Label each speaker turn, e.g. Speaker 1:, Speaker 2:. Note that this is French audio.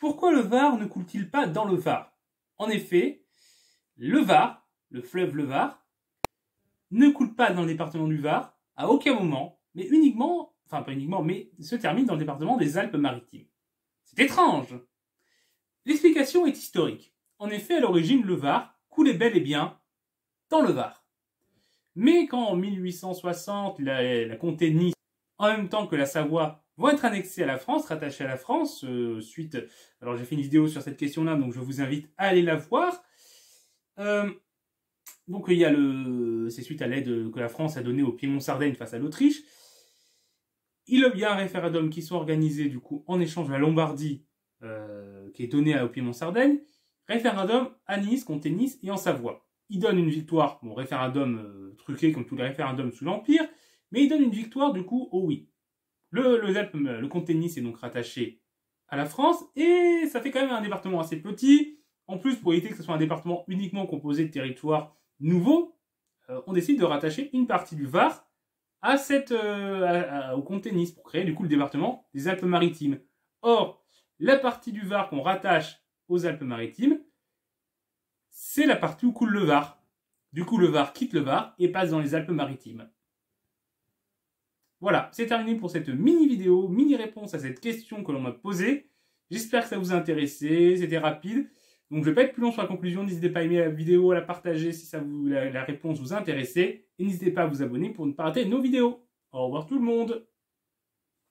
Speaker 1: Pourquoi le Var ne coule-t-il pas dans le Var? En effet, le Var, le fleuve le Var, ne coule pas dans le département du Var à aucun moment, mais uniquement, enfin pas uniquement, mais se termine dans le département des Alpes-Maritimes. C'est étrange. L'explication est historique. En effet, à l'origine, le Var coulait bel et bien dans le Var. Mais quand en 1860, la comté de Nice, en même temps que la Savoie, vont être annexées à la France, rattachées à la France, suite... Alors j'ai fait une vidéo sur cette question-là, donc je vous invite à aller la voir. Donc il y a c'est suite à l'aide que la France a donnée au Piémont-Sardaigne face à l'Autriche. Il y a un référendum qui soit organisé du coup en échange de la Lombardie qui est donnée au Piémont-Sardaigne. Référendum à Nice, comté de Nice et en Savoie. Il donne une victoire, bon référendum truqué comme tous les référendums sous l'Empire, mais il donne une victoire du coup au oui. Le comté de Nice est donc rattaché à la France et ça fait quand même un département assez petit. En plus, pour éviter que ce soit un département uniquement composé de territoires nouveaux, on décide de rattacher une partie du Var à au comté de Nice pour créer du coup le département des Alpes-Maritimes. Or, la partie du Var qu'on rattache aux Alpes-Maritimes, c'est la partie où coule le Var. Du coup, le Var quitte le Var et passe dans les Alpes-Maritimes. Voilà, c'est terminé pour cette mini-vidéo, mini-réponse à cette question que l'on m'a posée. J'espère que ça vous a intéressé, c'était rapide. Donc je ne vais pas être plus long sur la conclusion, n'hésitez pas à aimer la vidéo, à la partager si la réponse vous intéressait. Et n'hésitez pas à vous abonner pour ne pas rater nos vidéos. Au revoir tout le monde.